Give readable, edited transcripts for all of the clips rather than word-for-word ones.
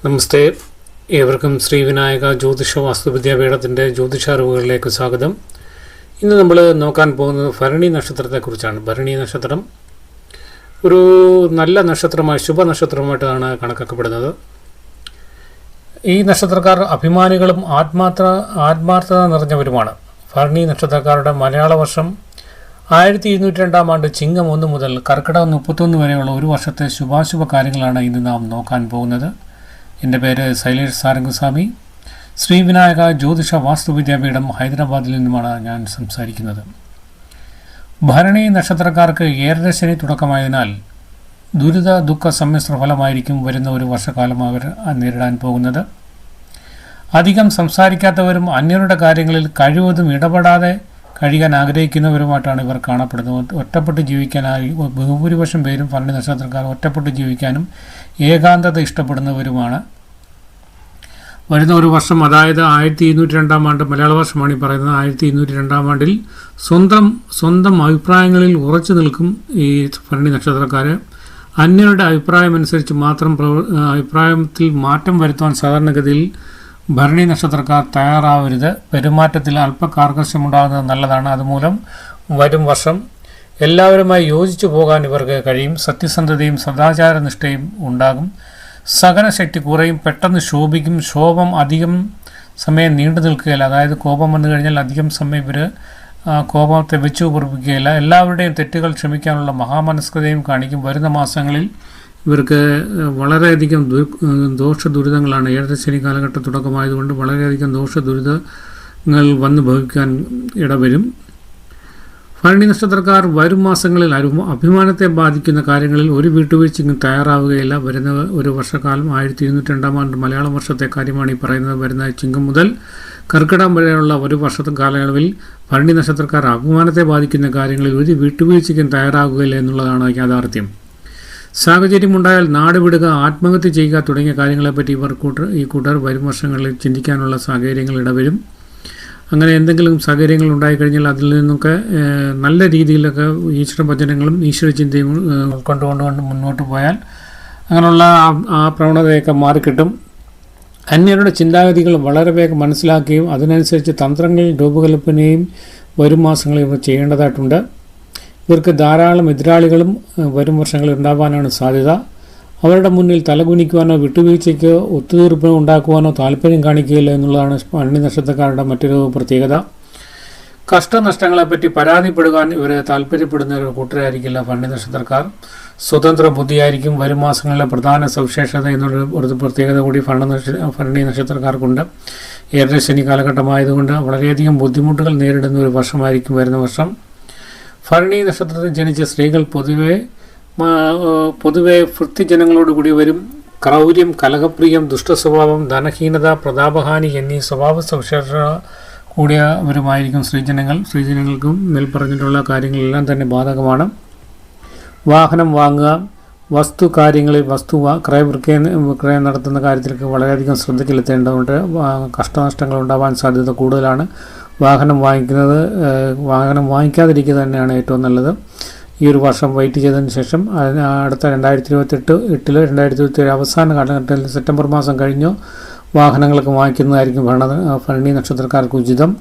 നമസ്തേ, ഏവർക്കും ശ്രീ വിനായക ജ്യോതിഷ വാസ്തുവിദ്യാപീഠത്തിൻ്റെ ജ്യോതിഷ അറിവുകളിലേക്ക് സ്വാഗതം. ഇന്ന് നമ്മൾ നോക്കാൻ പോകുന്നത് ഭരണി നക്ഷത്രത്തെക്കുറിച്ചാണ്. ഭരണി നക്ഷത്രം ഒരു നല്ല നക്ഷത്രമായി, ശുഭനക്ഷത്രമായിട്ടാണ് കണക്കാക്കപ്പെടുന്നത്. ഈ നക്ഷത്രക്കാർ അഭിമാനികളും ആത്മാർത്ഥത നിറഞ്ഞവരുമാണ്. ഭരണി നക്ഷത്രക്കാരുടെ മലയാള വർഷം 1202 ആണ്ട് ചിങ്ങം 1 മുതൽ കർക്കിടകം 31 വരെയുള്ള ഒരു വർഷത്തെ ശുഭാശുഭ കാര്യങ്ങളാണ് ഇന്ന് നാം നോക്കാൻ പോകുന്നത്. എൻ്റെ പേര് ശൈലേഷ് സാരംഗസ്വാമി. ശ്രീ വിനായക ജ്യോതിഷ വാസ്തുവിദ്യാപീഠം ഹൈദരാബാദിൽ നിന്നുമാണ് ഞാൻ സംസാരിക്കുന്നത്. ഭരണി നക്ഷത്രക്കാർക്ക് ഏഴരശനി തുടക്കമായതിനാൽ ദുഃഖ സമ്മിശ്ര ഫലമായിരിക്കും വരുന്ന ഒരു വർഷക്കാലം അവർ നേരിടാൻ പോകുന്നത്. അധികം സംസാരിക്കാത്തവരും അന്യരുടെ കാര്യങ്ങളിൽ കഴിവതും ഇടപെടാതെ കഴിയാൻ ആഗ്രഹിക്കുന്നവരുമായിട്ടാണ് ഇവർ കാണപ്പെടുന്നത്. ഒറ്റപ്പെട്ട് ജീവിക്കാനായി ബഹുഭൂരിപക്ഷം പേരും ഭരണി നക്ഷത്രക്കാർ ഒറ്റപ്പെട്ട് ജീവിക്കാനും ഏകാന്തത ഇഷ്ടപ്പെടുന്നവരുമാണ്. വരുന്ന ഒരു വർഷം, അതായത് 1202 ആണ്ട് മലയാള വർഷമാണ് ഈ പറയുന്നത്. 1202 ആണ്ടിൽ സ്വന്തം അഭിപ്രായങ്ങളിൽ ഉറച്ചു നിൽക്കും ഈ ഭരണി നക്ഷത്രക്കാർ. അന്യരുടെ അഭിപ്രായമനുസരിച്ച് മാത്രം അഭിപ്രായത്തിൽ മാറ്റം വരുത്തുവാൻ സാധാരണഗതിയിൽ ഭരണി നക്ഷത്രക്കാർ തയ്യാറാവരുത്. പെരുമാറ്റത്തിൽ അല്പകാർക്കശ്യമുണ്ടാകുന്നത് നല്ലതാണ്. അതുമൂലം വരും വർഷം എല്ലാവരുമായി യോജിച്ചു പോകാൻ ഇവർക്ക് കഴിയും. സത്യസന്ധതയും സദാചാരനിഷ്ഠയും ഉണ്ടാകും. സഹനശക്തി കുറയും, പെട്ടെന്ന് ശോഭിക്കും. ശോഭം അധികം സമയം നീണ്ടു നിൽക്കുകയില്ല. അതായത് കോപം വന്നു കഴിഞ്ഞാൽ അധികം സമയം ഇവർ കോപത്തെ വെച്ചു പൊറുപ്പിക്കുകയില്ല. എല്ലാവരുടെയും തെറ്റുകൾ ക്ഷമിക്കാനുള്ള മഹാമനസ്കതയും കാണിക്കും. വരുന്ന മാസങ്ങളിൽ ഇവർക്ക് വളരെയധികം ദോഷദുരിതങ്ങളാണ്. ഏഴരശനി കാലഘട്ട തുടക്കമായതുകൊണ്ട് വളരെയധികം ദോഷദുരിതങ്ങൾ വന്നു ഭവിക്കാൻ ഇടവരും. ഭരണി നക്ഷത്രക്കാർ വരും മാസങ്ങളിൽ അഭിമാനത്തെ ബാധിക്കുന്ന കാര്യങ്ങളിൽ ഒരു വിട്ടുവീഴ്ചയ്ക്കും തയ്യാറാവുകയില്ല. വരുന്ന ഒരു വർഷക്കാലം 1202 ആണ്ട് മലയാള വർഷത്തെ കാര്യമാണ് ഈ പറയുന്നത്. വരുന്ന ചിങ്ങം മുതൽ കർക്കിടകം വരെയുള്ള ഒരു വർഷത്തെ കാലയളവിൽ ഭരണി നക്ഷത്രക്കാർ അഭിമാനത്തെ ബാധിക്കുന്ന കാര്യങ്ങളിൽ ഒരു വിട്ടുവീഴ്ചയ്ക്കും തയ്യാറാകുകയില്ല എന്നുള്ളതാണ് യാഥാർത്ഥ്യം. സാഹചര്യമുണ്ടായാൽ നാട് വിടുക, ആത്മഹത്യ ചെയ്യുക തുടങ്ങിയ കാര്യങ്ങളെപ്പറ്റി ഈ കൂട്ടർ വരും വർഷങ്ങളിൽ ചിന്തിക്കാനുള്ള സാഹചര്യങ്ങൾ ഇടവരും. അങ്ങനെ എന്തെങ്കിലും സാഹചര്യങ്ങൾ ഉണ്ടായിക്കഴിഞ്ഞാൽ അതിൽ നിന്നൊക്കെ നല്ല രീതിയിലൊക്കെ ഈശ്വരഭജനങ്ങളും ഈശ്വരചിന്തയും ഉൾക്കൊണ്ടുകൊണ്ട് മുന്നോട്ട് പോയാൽ അങ്ങനെയുള്ള ആ പ്രവണതയൊക്കെ മാറിക്കിട്ടും. അന്യരുടെ ചിന്താഗതികൾ വളരെ വേഗം മനസ്സിലാക്കുകയും അതിനനുസരിച്ച് തന്ത്രങ്ങൾ രൂപകൽപ്പനയും വരും മാസങ്ങളിൽ ഇവർ ചെയ്യേണ്ടതായിട്ടുണ്ട്. ഇവർക്ക് ധാരാളം എതിരാളികളും വരും വർഷങ്ങളിൽ ഉണ്ടാകാനാണ് സാധ്യത. അവരുടെ മുന്നിൽ തലകുനിക്കുവാനോ വിട്ടുവീഴ്ചയ്ക്കോ ഒത്തുതീർപ്പിനോ ഉണ്ടാക്കുവാനോ താല്പര്യം കാണിക്കുകയില്ല എന്നുള്ളതാണ് ഭരണി നക്ഷത്രക്കാരുടെ മറ്റൊരു പ്രത്യേകത. കഷ്ടനഷ്ടങ്ങളെപ്പറ്റി പരാതിപ്പെടുവാൻ ഇവർ താല്പര്യപ്പെടുന്ന ഒരു കൂട്ടരായിരിക്കില്ല ഭരണി നക്ഷത്രക്കാർ. സ്വതന്ത്ര ബുദ്ധിയായിരിക്കും വരും മാസങ്ങളിലെ പ്രധാന സവിശേഷത എന്നൊരു പ്രത്യേകത കൂടി ഭരണി നക്ഷത്രക്കാർക്കുണ്ട്. ഏഴരശനി കാലഘട്ടമായതുകൊണ്ട് വളരെയധികം ബുദ്ധിമുട്ടുകൾ നേരിടുന്ന ഒരു വർഷമായിരിക്കും വരുന്ന വർഷം. ഭരണി നക്ഷത്രത്തിൽ ജനിച്ച സ്ത്രീകൾ പൊതുവെ വൃത്തിജനങ്ങളോടുകൂടി വരും. ക്രൗര്യം, കലഹപ്രിയം, ദുഷ്ടസ്വഭാവം, ധനഹീനത, പ്രതാപഹാനി എന്നീ സ്വഭാവ സവിശേഷത കൂടിയവരുമായിരിക്കും സ്ത്രീജനങ്ങൾക്കും മേൽപ്പറഞ്ഞിട്ടുള്ള കാര്യങ്ങളെല്ലാം തന്നെ ബാധകമാണ്. വാഹനം വാങ്ങുക, ക്രയവിക്രയം നടത്തുന്ന കാര്യത്തിലേക്ക് വളരെയധികം ശ്രദ്ധ ചെലുത്തേണ്ടതുണ്ട്. കഷ്ടനഷ്ടങ്ങൾ ഉണ്ടാവാൻ സാധ്യത കൂടുതലാണ്. വാഹനം വാങ്ങിക്കാതിരിക്കുക തന്നെയാണ് ഏറ്റവും നല്ലത്. ഈ ഒരു വർഷം വെയിറ്റ് ചെയ്തതിന് ശേഷം അടുത്ത 2027 അവസാന കാലഘട്ടത്തിൽ സെപ്റ്റംബർ മാസം കഴിഞ്ഞോ വാഹനങ്ങളൊക്കെ വാങ്ങിക്കുന്നതായിരിക്കും ഭരണി നക്ഷത്രക്കാർക്ക് ഉചിതം.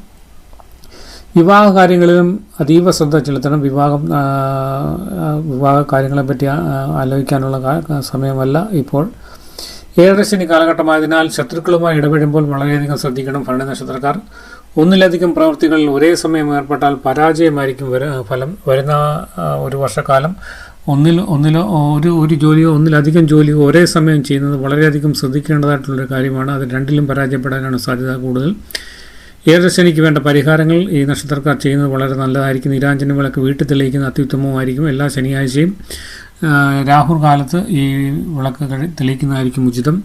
വിവാഹ കാര്യങ്ങളിലും അതീവ ശ്രദ്ധ ചെലുത്തണം. വിവാഹ കാര്യങ്ങളെപ്പറ്റി ആലോചിക്കാനുള്ള സമയമല്ല ഇപ്പോൾ. ഏഴരശനി കാലഘട്ടമായതിനാൽ ശത്രുക്കളുമായി ഇടപെടുമ്പോൾ വളരെയധികം ശ്രദ്ധിക്കണം ഭരണി നക്ഷത്രക്കാർ. ഒന്നിലധികം പ്രവൃത്തികളിൽ ഒരേ സമയം ഏർപ്പെട്ടാൽ പരാജയമായിരിക്കും ഫലം. വരുന്ന ഒരു വർഷക്കാലം ഒരു ജോലിയോ ഒന്നിലധികം ജോലിയോ ഒരേ സമയം ചെയ്യുന്നത് വളരെയധികം ശ്രദ്ധിക്കേണ്ടതായിട്ടുള്ളൊരു കാര്യമാണ്. അത് രണ്ടിലും പരാജയപ്പെടാനാണ് സാധ്യത കൂടുതൽ. ഏഴരശനിക്ക് വേണ്ട പരിഹാരങ്ങൾ ഈ നക്ഷത്രക്കാർ ചെയ്യുന്നത് വളരെ നല്ലതായിരിക്കും. നീരാഞ്ജന വിളക്ക് വീട്ടിൽ തെളിയിക്കുന്ന അത്യുത്തമമായിരിക്കും. എല്ലാ ശനിയാഴ്ചയും രാഹുൽ കാലത്ത് ഈ വിളക്ക് തെളിയിക്കുന്നതായിരിക്കും ഉചിതം.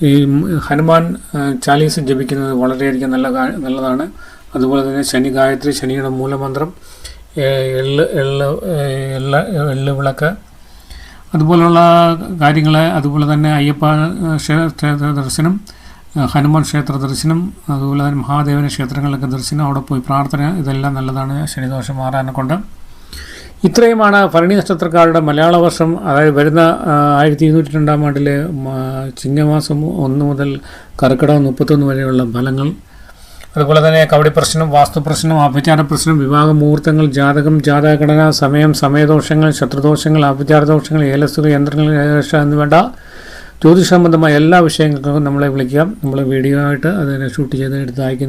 ഈ ഹനുമാൻ ചാലീസ് ജപിക്കുന്നത് വളരെയധികം നല്ലതാണ്. അതുപോലെ തന്നെ ശനി ഗായത്രി, ശനിയുടെ മൂലമന്ത്രം, എള്ള് വിളക്ക്, അതുപോലുള്ള കാര്യങ്ങൾ, അതുപോലെ തന്നെ അയ്യപ്പ ക്ഷേത്ര ദർശനം, ഹനുമാൻ ക്ഷേത്ര ദർശനം, അതുപോലെ തന്നെ മഹാദേവന ക്ഷേത്രങ്ങളിലൊക്കെ ദർശനം, അവിടെ പോയി പ്രാർത്ഥന, ഇതെല്ലാം നല്ലതാണ് ശനിദോഷം മാറാനെ കൊണ്ട്. ഇത്രയുമാണ് ഭരണി നക്ഷത്രക്കാരുടെ മലയാള വർഷം, അതായത് വരുന്ന 1202 ആണ്ടിലെ ചിങ്ങമാസം 1 മുതൽ കർക്കിടകം 31 വരെയുള്ള ഫലങ്ങൾ. അതുപോലെ തന്നെ കവടി പ്രശ്നം, വാസ്തു പ്രശ്നം, ആഭിചാര പ്രശ്നം, വിവാഹ മുഹൂർത്തങ്ങൾ, ജാതകം, ജാതകഘടന, സമയം, സമയദോഷങ്ങൾ, ശത്രുദോഷങ്ങൾ, ആഭിചാര ദോഷങ്ങൾ, ഏലസുകൾ, യന്ത്രങ്ങൾ, ഏകദേശ എന്ന് വേണ്ട ജ്യോതിഷ സംബന്ധമായ എല്ലാ വിഷയങ്ങൾക്കും നമ്മളെ വിളിക്കുക. നമ്മൾ വീഡിയോ ആയിട്ട് അതിനെ ഷൂട്ട് ചെയ്ത് എടുത്ത് അയക്കുന്നു.